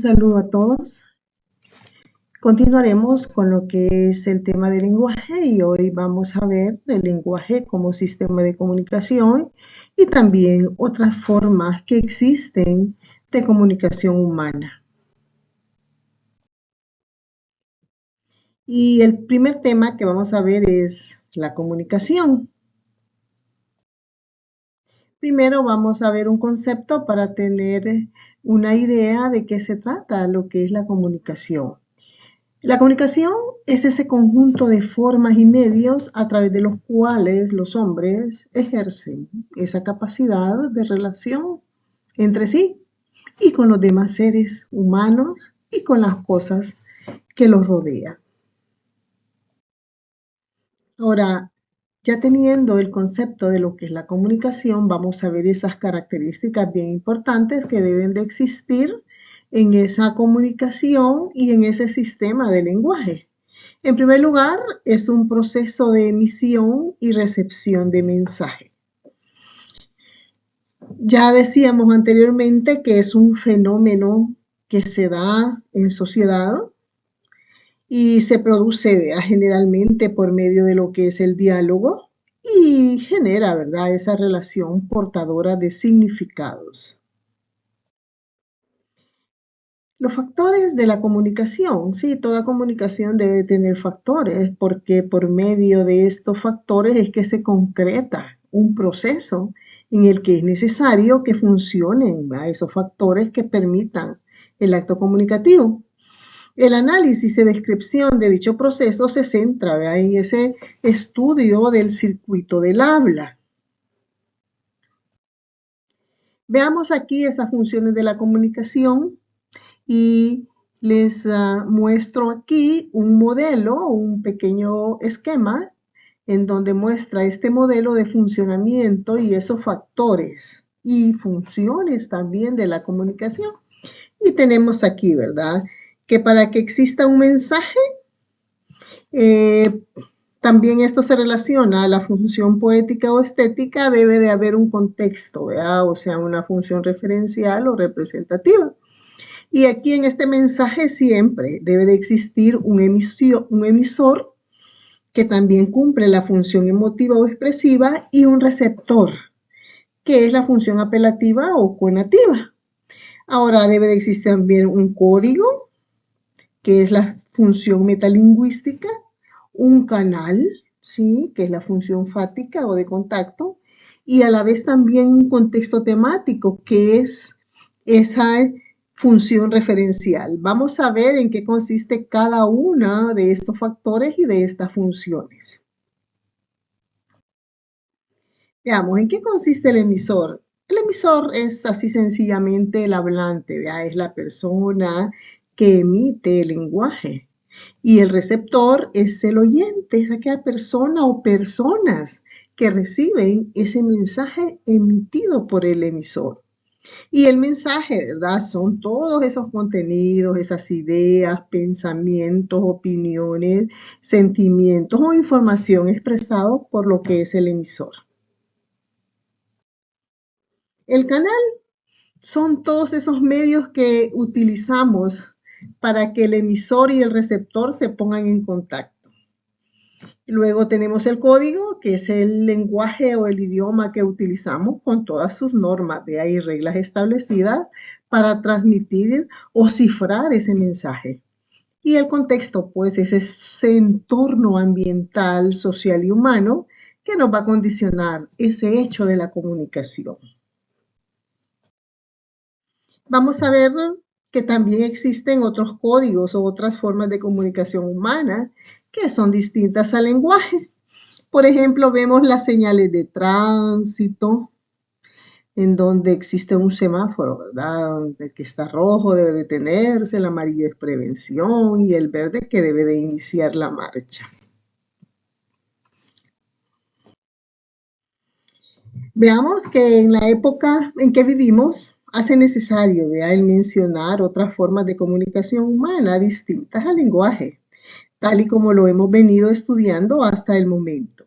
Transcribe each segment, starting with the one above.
Saludo a todos. Continuaremos con lo que es el tema del lenguaje y hoy vamos a ver el lenguaje como sistema de comunicación y también otras formas que existen de comunicación humana. Y el primer tema que vamos a ver es la comunicación. Primero vamos a ver un concepto para tener una idea de qué se trata lo que es la comunicación. La comunicación es ese conjunto de formas y medios a través de los cuales los hombres ejercen esa capacidad de relación entre sí y con los demás seres humanos y con las cosas que los rodean. Ahora, ya teniendo el concepto de lo que es la comunicación, vamos a ver esas características bien importantes que deben de existir en esa comunicación y en ese sistema de lenguaje. En primer lugar, es un proceso de emisión y recepción de mensaje. Ya decíamos anteriormente que es un fenómeno que se da en sociedad y se produce generalmente por medio de lo que es el diálogo y genera, ¿verdad?, esa relación portadora de significados. Los factores de la comunicación, sí, toda comunicación debe tener factores porque por medio de estos factores es que se concreta un proceso en el que es necesario que funcionen, ¿verdad?, esos factores que permitan el acto comunicativo. El análisis y descripción de dicho proceso se centra, ¿verdad?, en ese estudio del circuito del habla. Veamos aquí esas funciones de la comunicación y les muestro aquí un modelo, un pequeño esquema en donde muestra este modelo de funcionamiento y esos factores y funciones también de la comunicación. Y tenemos aquí, ¿verdad?, que para que exista un mensaje, también esto se relaciona a la función poética o estética, debe de haber un contexto, ¿verdad?, o sea, una función referencial o representativa. Y aquí en este mensaje siempre debe de existir un emisor que también cumple la función emotiva o expresiva y un receptor, que es la función apelativa o conativa. Ahora debe de existir también un código, que es la función metalingüística, un canal, ¿sí?, que es la función fática o de contacto, y a la vez también un contexto temático, que es esa función referencial. Vamos a ver en qué consiste cada una de estos factores y de estas funciones. Veamos, ¿en qué consiste el emisor? El emisor es así sencillamente el hablante, ¿verdad?, es la persona que emite el lenguaje. Y el receptor es el oyente, es aquella persona o personas que reciben ese mensaje emitido por el emisor. Y el mensaje, ¿verdad?, son todos esos contenidos, esas ideas, pensamientos, opiniones, sentimientos o información expresados por lo que es el emisor. El canal son todos esos medios que utilizamos para que el emisor y el receptor se pongan en contacto. Luego tenemos el código, que es el lenguaje o el idioma que utilizamos con todas sus normas, ¿ve?, y reglas establecidas para transmitir o cifrar ese mensaje. Y el contexto, pues, es ese entorno ambiental, social y humano que nos va a condicionar ese hecho de la comunicación. Vamos a ver que también existen otros códigos o otras formas de comunicación humana que son distintas al lenguaje. Por ejemplo, vemos las señales de tránsito, en donde existe un semáforo, ¿verdad?, donde que está rojo debe detenerse, el amarillo es prevención y el verde que debe de iniciar la marcha. Veamos que en la época en que vivimos hace necesario, ¿verdad?, el mencionar otras formas de comunicación humana distintas al lenguaje, tal y como lo hemos venido estudiando hasta el momento.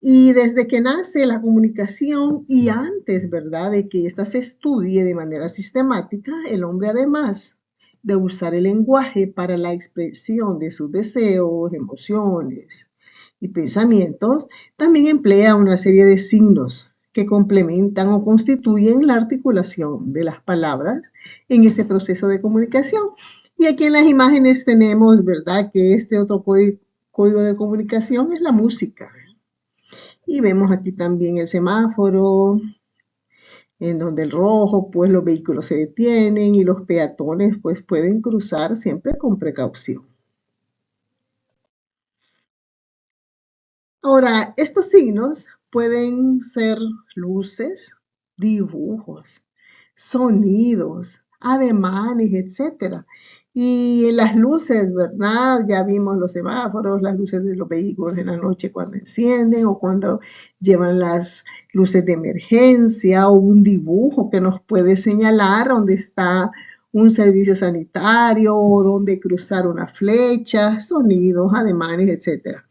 Y desde que nace la comunicación y antes, ¿verdad?, de que ésta se estudie de manera sistemática, el hombre además de usar el lenguaje para la expresión de sus deseos, emociones y pensamientos, también emplea una serie de signos que complementan o constituyen la articulación de las palabras en ese proceso de comunicación. Y aquí en las imágenes tenemos, ¿verdad?, que este otro código de comunicación es la música. Y vemos aquí también el semáforo, en donde el rojo, pues los vehículos se detienen y los peatones, pues pueden cruzar siempre con precaución. Ahora, estos signos pueden ser luces, dibujos, sonidos, ademanes, etcétera. Y las luces, ¿verdad? Ya vimos los semáforos, las luces de los vehículos en la noche cuando encienden o cuando llevan las luces de emergencia o un dibujo que nos puede señalar dónde está un servicio sanitario o dónde cruzar una flecha, sonidos, ademanes, etcétera.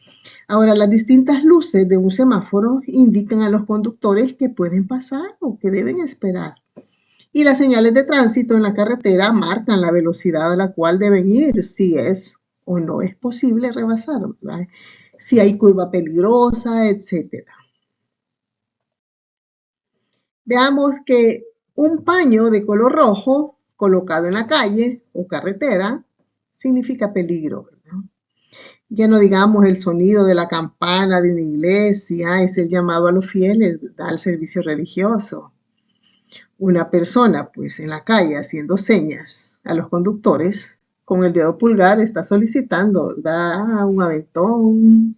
Ahora, las distintas luces de un semáforo indican a los conductores que pueden pasar o que deben esperar. Y las señales de tránsito en la carretera marcan la velocidad a la cual deben ir, si es o no es posible rebasar, ¿verdad?, si hay curva peligrosa, etc. Veamos que un paño de color rojo colocado en la calle o carretera significa peligro, ¿verdad? Ya no digamos el sonido de la campana de una iglesia, es el llamado a los fieles, ¿verdad?, al servicio religioso. Una persona, pues, en la calle haciendo señas a los conductores con el dedo pulgar está solicitando, ¿verdad?, un aventón.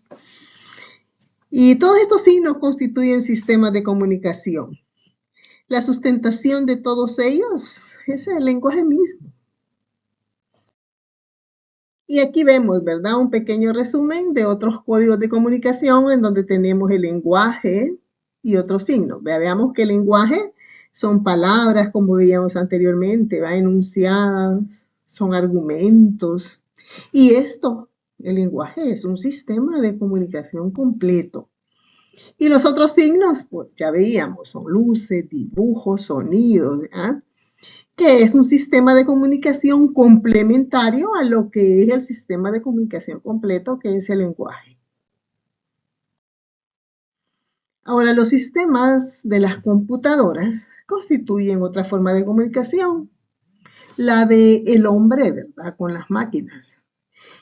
Y todos estos signos constituyen sistemas de comunicación. La sustentación de todos ellos es el lenguaje mismo. Y aquí vemos, ¿verdad?, un pequeño resumen de otros códigos de comunicación en donde tenemos el lenguaje y otros signos. Veamos que el lenguaje son palabras, como veíamos anteriormente, enunciadas, son argumentos. Y esto, el lenguaje, es un sistema de comunicación completo. Y los otros signos, pues ya veíamos, son luces, dibujos, sonidos, ¿verdad?, que es un sistema de comunicación complementario a lo que es el sistema de comunicación completo, que es el lenguaje. Ahora, los sistemas de las computadoras constituyen otra forma de comunicación, la del hombre, ¿verdad?, con las máquinas.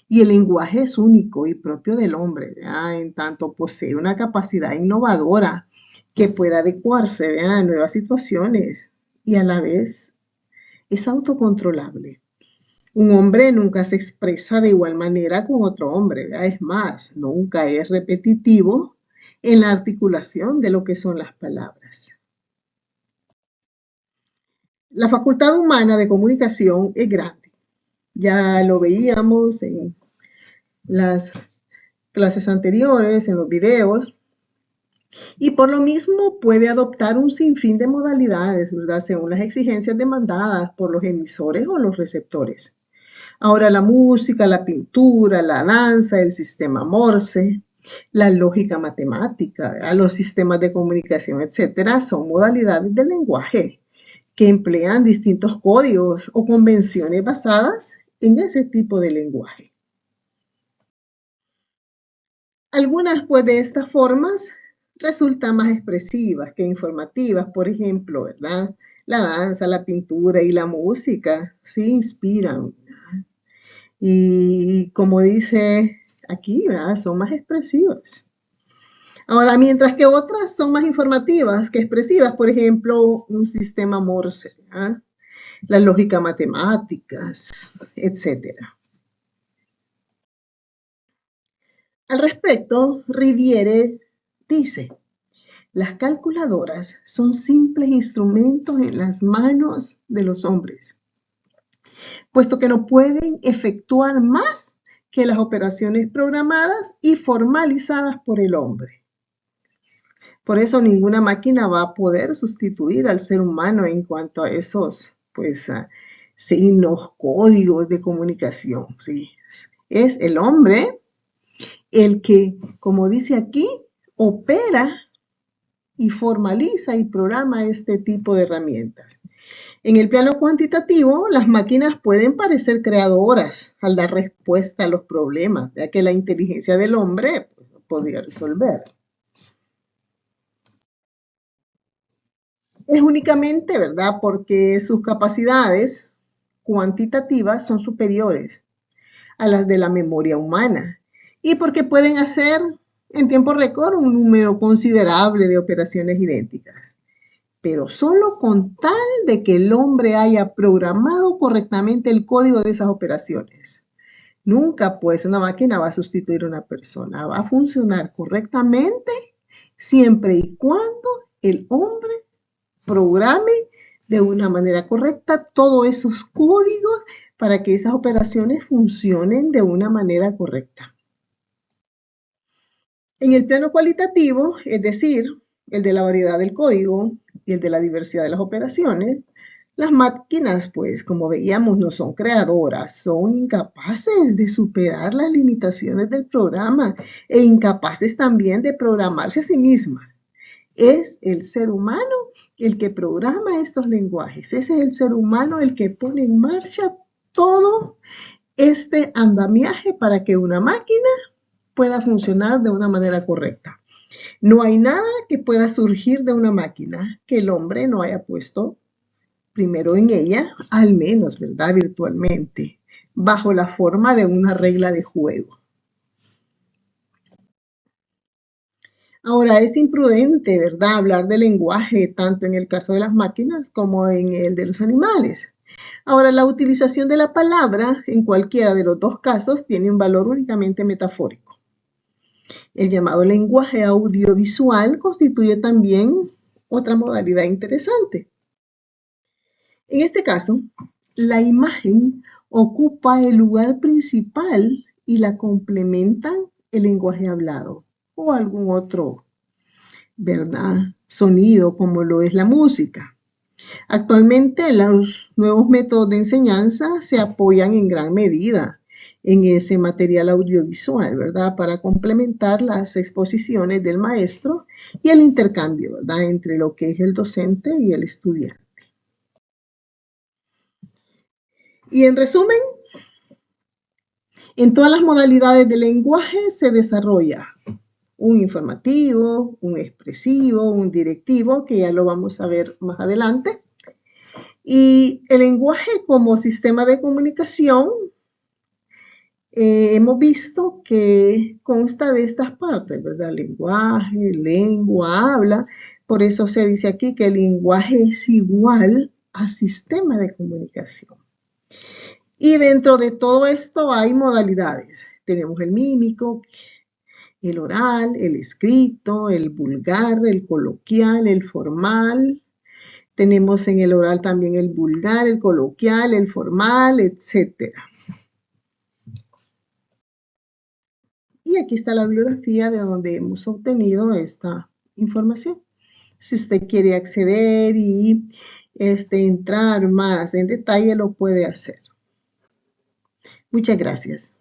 Y el lenguaje es único y propio del hombre, ¿verdad?, en tanto posee una capacidad innovadora que pueda adecuarse, ¿verdad?, a nuevas situaciones y a la vez es autocontrolable. Un hombre nunca se expresa de igual manera con otro hombre, ¿verdad? Es más, nunca es repetitivo en la articulación de lo que son las palabras. La facultad humana de comunicación es grande. Ya lo veíamos en las clases anteriores, en los videos, y por lo mismo puede adoptar un sinfín de modalidades, ¿verdad?, según las exigencias demandadas por los emisores o los receptores. Ahora la música, la pintura, la danza, el sistema Morse, la lógica matemática, los sistemas de comunicación, etcétera, son modalidades del lenguaje que emplean distintos códigos o convenciones basadas en ese tipo de lenguaje. Algunas, pues, de estas formas resultan más expresivas que informativas, por ejemplo, ¿verdad?, la danza, la pintura y la música sí inspiran. Y como dice aquí, ¿verdad?, son más expresivas. Ahora, mientras que otras son más informativas que expresivas, por ejemplo, un sistema Morse, ¿verdad?, la lógica matemáticas, etc. Al respecto, Riviere dice, las calculadoras son simples instrumentos en las manos de los hombres, puesto que no pueden efectuar más que las operaciones programadas y formalizadas por el hombre. Por eso ninguna máquina va a poder sustituir al ser humano en cuanto a esos, pues, signos, códigos de comunicación, ¿sí? Es el hombre el que, como dice aquí, opera y formaliza y programa este tipo de herramientas. En el plano cuantitativo, las máquinas pueden parecer creadoras al dar respuesta a los problemas, ya que la inteligencia del hombre podría resolver. Es únicamente, ¿verdad?, porque sus capacidades cuantitativas son superiores a las de la memoria humana y porque pueden hacer en tiempo récord un número considerable de operaciones idénticas, pero solo con tal de que el hombre haya programado correctamente el código de esas operaciones. Nunca, pues, una máquina va a sustituir a una persona, va a funcionar correctamente siempre y cuando el hombre programe de una manera correcta todos esos códigos para que esas operaciones funcionen de una manera correcta. En el plano cualitativo, es decir, el de la variedad del código y el de la diversidad de las operaciones, las máquinas, pues, como veíamos, no son creadoras, son incapaces de superar las limitaciones del programa e incapaces también de programarse a sí mismas. Es el ser humano el que programa estos lenguajes. Ese es el ser humano el que pone en marcha todo este andamiaje para que una máquina pueda funcionar de una manera correcta. No hay nada que pueda surgir de una máquina que el hombre no haya puesto primero en ella, al menos, ¿verdad?, virtualmente, bajo la forma de una regla de juego. Ahora, es imprudente, ¿verdad?, hablar de lenguaje tanto en el caso de las máquinas como en el de los animales. Ahora, la utilización de la palabra en cualquiera de los dos casos tiene un valor únicamente metafórico. El llamado lenguaje audiovisual constituye también otra modalidad interesante. En este caso, la imagen ocupa el lugar principal y la complementan el lenguaje hablado o algún otro, ¿verdad?, sonido como lo es la música. Actualmente los nuevos métodos de enseñanza se apoyan en gran medida en ese material audiovisual, ¿verdad?, para complementar las exposiciones del maestro y el intercambio, ¿verdad?, entre lo que es el docente y el estudiante. Y en resumen, en todas las modalidades del lenguaje se desarrolla un informativo, un expresivo, un directivo, que ya lo vamos a ver más adelante. Y el lenguaje como sistema de comunicación, hemos visto que consta de estas partes, ¿verdad? Lenguaje, lengua, habla. Por eso se dice aquí que el lenguaje es igual a sistema de comunicación. Y dentro de todo esto hay modalidades. Tenemos el mímico, el oral, el escrito, el vulgar, el coloquial, el formal. Tenemos en el oral también el vulgar, el coloquial, el formal, etc. Y aquí está la bibliografía de donde hemos obtenido esta información. Si usted quiere acceder y entrar más en detalle, lo puede hacer. Muchas gracias.